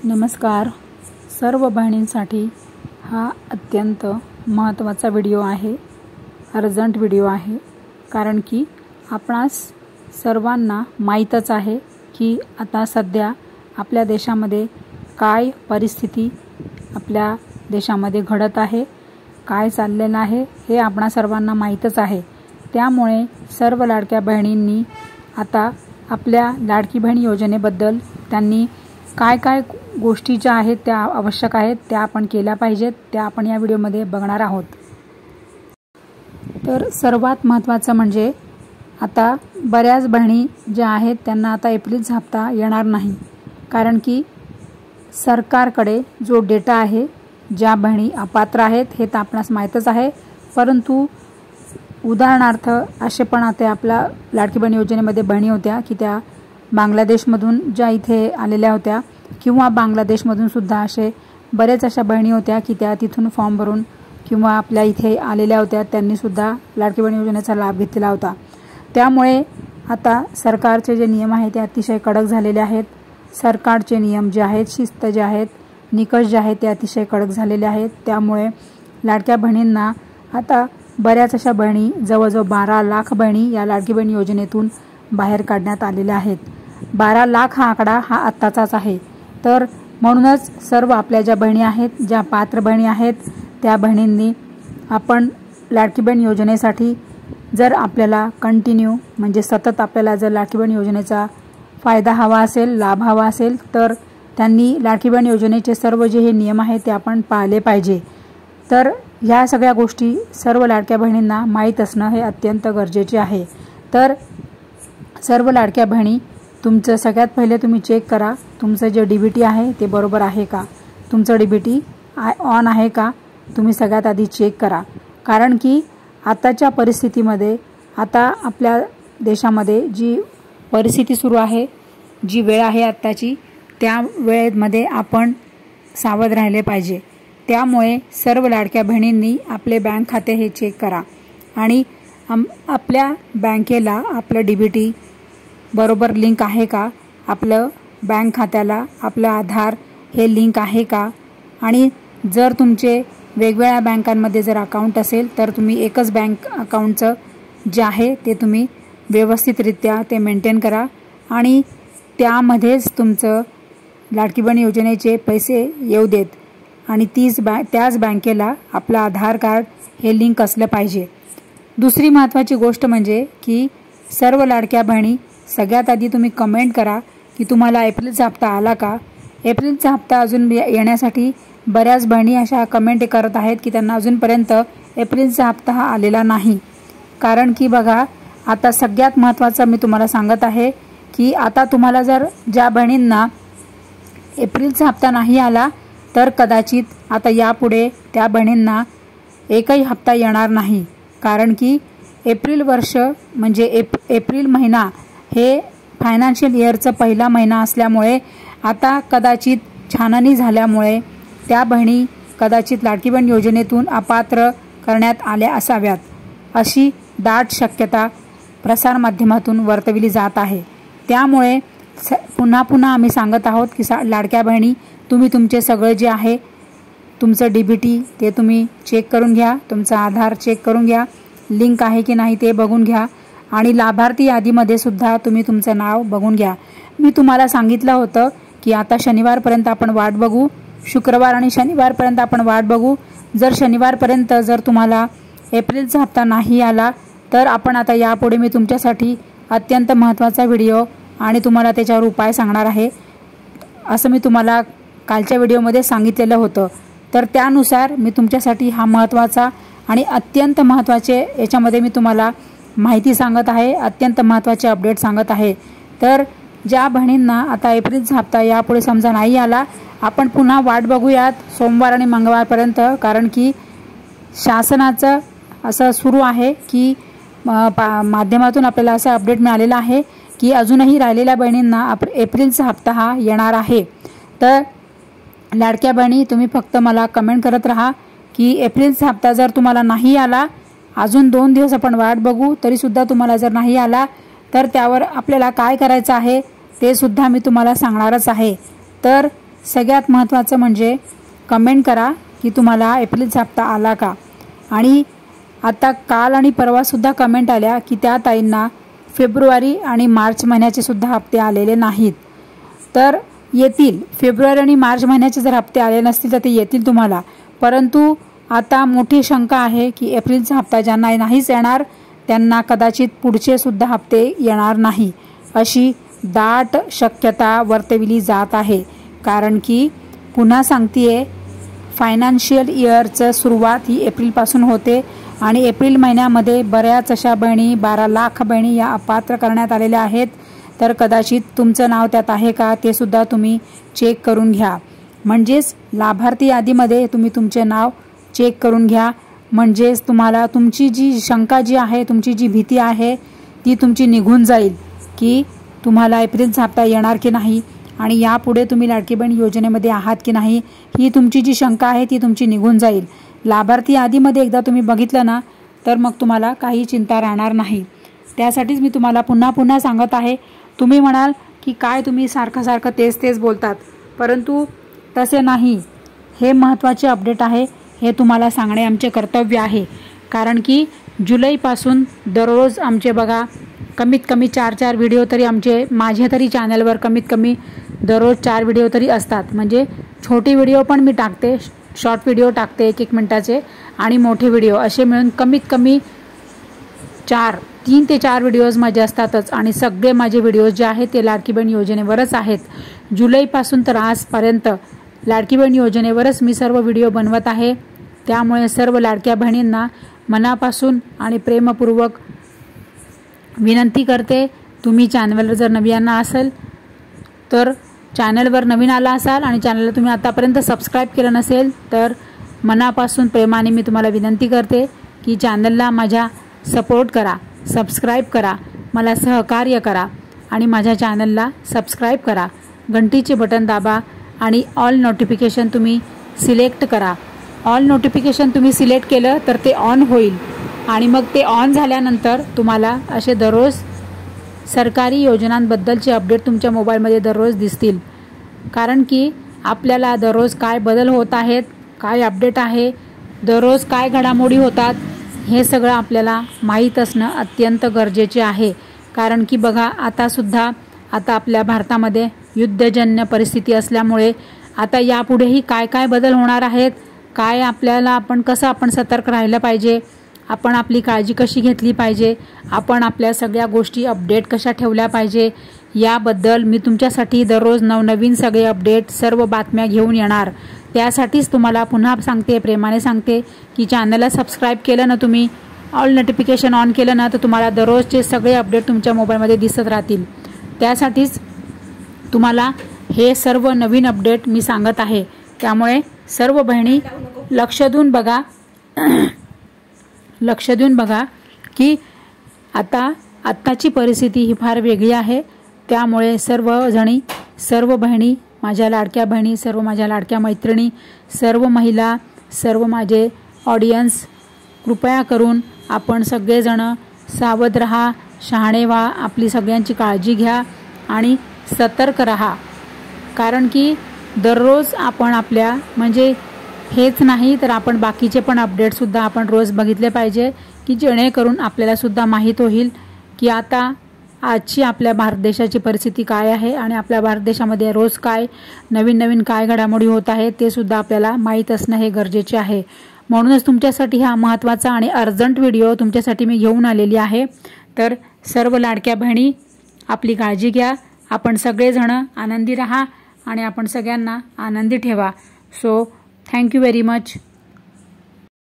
नमस्कार. सर्व बहिणींसाठी हा अत्यंत महत्त्वाचा व्हिडिओ आहे, अर्जंट व्हिडिओ आहे. कारण की आपणास सर्वांना माहीतच आहे की आता सध्या आपल्या देशामध्ये काय परिस्थिती आपल्या देशामध्ये घडत आहे, काय चाललेलं आहे हे आपणा सर्वांना माहीतच आहे. त्यामुळे सर्व लाडक्या बहिणींनी आता आपल्या लाडकी बहीण योजनेबद्दल त्यांनी काय काय गोष्टी ज्या आहेत त्या आवश्यक आहेत त्या आपण केल्या पाहिजेत, त्या आपण या व्हिडिओमध्ये बघणार आहोत. तर सर्वात महत्त्वाचं म्हणजे आता बऱ्याच बहिणी ज्या आहेत त्यांना आता एप्रिलचा हप्ता येणार नाही. कारण की सरकारकडे जो डेटा आहे, ज्या बहिणी अपात्र आहेत हे तर आपणास माहीतच आहे. परंतु उदाहरणार्थ असे पण आता आपल्या लाडकी बहीण योजनेमध्ये बहिणी होत्या की त्या बांगलादेशमधून ज्या इथे आलेल्या होत्या किंवा बांगलादेशमधून सुद्धा असे बरेच अशा बहिणी होत्या की त्या तिथून फॉर्म भरून किंवा आपल्या इथे आलेल्या होत्या, त्यांनी सुद्धा लाडकी बहीण योजनेचा लाभ घेतलेला होता. त्यामुळे आता सरकारचे जे नियम आहेत ते अतिशय कडक झालेले आहेत. सरकारचे नियम जे आहेत, शिस्त जे आहेत, निकष जे आहेत ते अतिशय कडक झालेले आहेत. त्यामुळे लाडक्या बहिणींना आता बऱ्याच अशा बहिणी जवळजवळ 12 लाख बहिणी या लाडकी बहीण योजनेतून बाहेर काढण्यात आलेल्या आहेत. 12 लाख हा आकडा हा आत्ताचाच आहे. तर म्हणूनच सर्व आपल्या ज्या बहिणी आहेत, ज्या पात्र बहिणी आहेत, त्या बहिणींनी आपण लाडकी बहीण योजनेसाठी जर आपल्याला कंटिन्यू म्हणजे सतत आपल्याला जर लाडकी बहीण योजनेचा फायदा हवा असेल, लाभ हवा असेल, तर त्यांनी लाडकी बहीण योजनेचे सर्व जे हे नियम आहेत ते आपण पाळले पाहिजे. तर ह्या सगळ्या गोष्टी सर्व लाडक्या बहिणींना माहीत असणं हे अत्यंत गरजेचे आहे. तर सर्व लाडक्या बहिणी तुमचं सगळ्यात पहिले तुम्ही चेक करा तुमचं जे DBT आहे ते बरोबर आहे का, तुमचं DBT ऑन आहे का, तुम्ही सगळ्यात आधी चेक करा. कारण की आताच्या परिस्थितीमध्ये आता आपल्या देशामध्ये जी परिस्थिती सुरू आहे, जी वेळ आहे आत्ताची, त्या वेळेमध्ये आपण सावध राहिले पाहिजे. त्यामुळे सर्व लाडक्या बहिणींनी आपले बँक खाते हे चेक करा आणि आपल्या बँकेला आपलं DBT बरोबर लिंक आहे का, आपलं बँक खात्याला आपलं आधार हे लिंक आहे का. आणि जर तुमचे वेगवेगळ्या बँकांमध्ये जर अकाउंट असेल तर तुम्ही एकच बँक अकाउंटचं जे आहे ते तुम्ही व्यवस्थितरित्या ते मेंटेन करा आणि त्यामध्येच तुमचं लाडकी बहीण योजनेचे पैसे येऊ देत. आणि त्याच बँकेला आपलं आधार कार्ड हे लिंक असलं पाहिजे. दुसरी महत्त्वाची गोष्ट म्हणजे की सर्व लाडक्या बहिणी सगळ्यात आधी तुम्ही कमेंट करा की तुम्हाला एप्रिलचा हप्ता आला का. एप्रिलचा हप्ता अजून येण्यासाठी बऱ्याच बहिणी अशा कमेंट करत आहेत की त्यांना अजूनपर्यंत एप्रिलचा हप्ता हा आलेला नाही. कारण की बघा आता सगळ्यात महत्त्वाचं मी तुम्हाला सांगत आहे की आता तुम्हाला जर ज्या बहिणींना एप्रिलचा हप्ता नाही आला तर कदाचित आता यापुढे त्या बहिणींना एकही हप्ता येणार नाही. कारण की एप्रिल वर्ष म्हणजे एप्रिल महिना हे फायनान्शियल इयरचा पहिला महिना असल्यामुळे आता कदाचित छाननी झाल्यामुळे त्या बहिणी कदाचित लाडकी बहीण योजनेतून अपात्र करण्यात आल्या असाव्यात, अशी दाट शक्यता प्रसारमाध्यमातून वर्तविली जात आहे. त्यामुळे पुन्हा पुन्हा आम्ही सांगत आहोत की लाडक्या बहिणी तुम्ही तुमचे सगळे जे आहे तुमचं DBT ते तुम्ही चेक करून घ्या, तुमचा आधार चेक करून घ्या, लिंक आहे की नाही ते बघून घ्या आणि लाभार्थी यादीमध्ये सुद्धा तुम्ही तुमचं नाव बघून घ्या. मी तुम्हाला सांगितलं होतं की आता शनिवारपर्यंत आपण वाट बघू, शुक्रवार आणि शनिवारपर्यंत आपण वाट बघू. जर शनिवारपर्यंत जर तुम्हाला एप्रिलचा हप्ता नाही आला तर आपण आता यापुढे मी तुमच्यासाठी अत्यंत महत्त्वाचा व्हिडिओ आणि तुम्हाला त्याच्यावर उपाय सांगणार आहे, असं मी तुम्हाला कालच्या व्हिडिओमध्ये सांगितलेलं होतं. तर त्यानुसार मी तुमच्यासाठी हा महत्त्वाचा आणि अत्यंत महत्त्वाचे याच्यामध्ये मी तुम्हाला माहिती सांगत आहे, अत्यंत महत्त्वाचे अपडेट सांगत आहे. तर ज्या बहिणींना आता एप्रिलचा हप्ता यापुढे समजा नाही आला, आपण पुन्हा वाट बघूयात सोमवार आणि मंगळवारपर्यंत. कारण की शासनाचं असं सुरू आहे की माध्यमातून आपल्याला असं अपडेट मिळालेलं आहे की अजूनही राहिलेल्या बहिणींना एप्रिलचा हप्ता हा येणार आहे. तर लाडक्या बहिणी तुम्ही फक्त मला कमेंट करत राहा की एप्रिलचा हप्ता जर तुम्हाला नाही आला, अजून 2 दिवस आपण वाट बघू, तरीसुद्धा तुम्हाला जर नाही आला तर त्यावर आपल्याला काय करायचं आहे ते सुद्धा मी तुम्हाला सांगणारच आहे. तर सगळ्यात महत्त्वाचं म्हणजे कमेंट करा की तुम्हाला एप्रिलचा हप्ता आला का। आणि आता काल आणि परवासुद्धा कमेंट आल्या की त्या ताईंना फेब्रुवारी आणि मार्च महिन्याचे सुद्धा हप्ते आलेले नाहीत। तर येतील, फेब्रुवारी आणि मार्च महिन्याचे जर हप्ते आले नसतील तर ते येतील तुम्हाला। परंतु आता मोठी शंका आहे की एप्रिलचा हप्ता ज्यांना नाहीच येणार त्यांना कदाचित पुढचे सुद्धा हप्ते येणार नाही, अशी दाट शक्यता वर्तविली जात आहे। कारण की पुन्हा सांगतेय, फायनान्शियल इयरचं सुरुवात ही एप्रिलपासून होते आणि एप्रिल महिन्यामध्ये बऱ्याच अशा बहिणी 12 लाख बहिणी या अपात्र करण्यात आलेल्या आहेत। तर कदाचित तुमचं नाव त्यात आहे का ते सुद्धा तुम्ही चेक करून घ्या। म्हणजेच लाभार्थी यादीमध्ये तुम्ही तुमचे नाव चेक करून घ्या, म्हणजेच तुम्हाला तुमची जी शंका जी आहे, तुमची जी भीती आहे ती तुमची निघून जाईल की तुम्हाला एप्रिलचा हप्ता येणार की नाही आणि यापुढे तुम्ही लाडकी बहीण योजनेमध्ये आहात की नाही, ही तुमची जी शंका आहे ती तुमची निघून जाईल। लाभार्थी यादीमध्ये एकदा तुम्ही बघितलं ना तर मग तुम्हाला काही चिंता राहणार नाही। त्यासाठीच मी तुम्हाला पुन्हा पुन्हा सांगत आहे। तुम्ही म्हणाल की काय तुम्ही सारखं सारखं तेच बोलतात, परंतु तसे नाही, हे महत्त्वाचे अपडेट आहे, हे तुम्हाला सांगणे आमचे कर्तव्य आहे। कारण की जुलैपासून दररोज आमचे बघा कमीत कमी 4 व्हिडिओ तरी आमचे, माझ्या तरी चॅनलवर कमीत कमी दररोज 4 व्हिडिओ तरी असतात। म्हणजे छोटी व्हिडिओ पण मी टाकते, शॉर्ट व्हिडिओ टाकते 1-1 मिनिटाचे आणि मोठे व्हिडिओ असे मिळून कमीत कमी 3 ते 4 व्हिडिओज माझे असतातच। आणि सगळे माझे व्हिडिओज जे आहेत ते लाडकी बहीण योजनेवरच आहेत। जुलैपासून तर आजपर्यंत लाडकी बहीण योजनेवरच मी सर्व व्हिडिओ बनवत आहे। त्यामुळे सर्व लाडक्या बहिणींना मनापासून आणि प्रेमपूर्वक विनंती करते, तुम्ही चॅनलवर जर नवीन असाल तर चॅनलवर नवीन आला असाल आणि चॅनलला तुम्ही आतापर्यंत सबस्क्राईब केलं नसेल तर मनापासून प्रेमाने मी तुम्हाला विनंती करते की चॅनलला माझ्या सपोर्ट करा, सबस्क्राईब करा, मला सहकार्य करा आणि माझ्या चॅनलला सबस्क्राईब करा, घंटीचे बटन दाबा आणि ऑल नोटिफिकेशन तुम्ही सिलेक्ट करा। ऑल नोटिफिकेशन तुम्ही सिलेक्ट केलं तर ते ऑन होईल आणि मग ते ऑन झाल्यानंतर तुम्हाला असे दररोज सरकारी योजनांबद्दलचे अपडेट तुमच्या मोबाईलमध्ये दररोज दिसतील। कारण की आपल्याला दररोज काय बदल होत आहेत, काय अपडेट आहे, दररोज काय घडामोडी होतात, हे सगळं आपल्याला माहीत असणं अत्यंत गरजेचे आहे। कारण की बघा आता आपल्या भारतामध्ये युद्धजन्य परिस्थिती असल्यामुळे आता यापुढेही काय काय बदल होणार आहेत, काय आपण कसं सतर्क राहिलं पाहिजे, आपण आपली काळजी कशी घेतली पाहिजे, आपण आपल्या सगळ्या गोष्टी अपडेट कशा ठेवल्या पाहिजे, याबद्दल मी तुमच्यासाठी दररोज नवनवीन सगळे अपडेट, सर्व बातम्या घेऊन येणार। त्यासाठीच तुम्हाला पुन्हा सांगते, प्रेमाने सांगते की चॅनलला सबस्क्राईब केलं ना तुम्ही, ऑल नोटिफिकेशन ऑन केलं ना तर तुम्हाला दररोजचे सगळे अपडेट तुमच्या मोबाईलमध्ये दिसत राहतील। त्यासाठीच तुम्हाला हे सर्व नवीन अपडेट मी सांगत आहे। त्यामुळे सर्व बहिणी लक्ष देऊन बघा की आत्ताची परिस्थिती ही फार वेगळी आहे। त्यामुळे सर्व बहिणी, माझ्या लाडक्या बहिणी, सर्व माझ्या लाडक्या मैत्रिणी, सर्व महिला, सर्व माझे ऑडियन्स, कृपया करून आपण सगळेजण सावध राहा, शहाणे व्हा, आपली सगळ्यांची काळजी घ्या आणि सतर्क राहा। कारण की दररोज आपण आपल्या म्हणजे हेच नाही तर आपण बाकीचे पण अपडेटसुद्धा आपण रोज बघितले पाहिजे की जेणेकरून आपल्याला सुद्धा माहीत होईल की आजची आपल्या भारत देशाची परिस्थिती काय आहे आणि आपल्या भारत देशामध्ये रोज काय नवीन काय घडामोडी होत आहेत ते सुद्धा आपल्याला माहीत असणं हे गरजेचे आहे। म्हणूनच तुमच्यासाठी हा महत्त्वाचा आणि अर्जंट व्हिडिओ तुमच्यासाठी मी घेऊन आलेली आहे। तर सर्व लाडक्या बहिणी आपली काळजी घ्या, आपण सगळेजण आनंदी राहा आणि आपण सगळ्यांना आनंदी ठेवा। So thank you very much.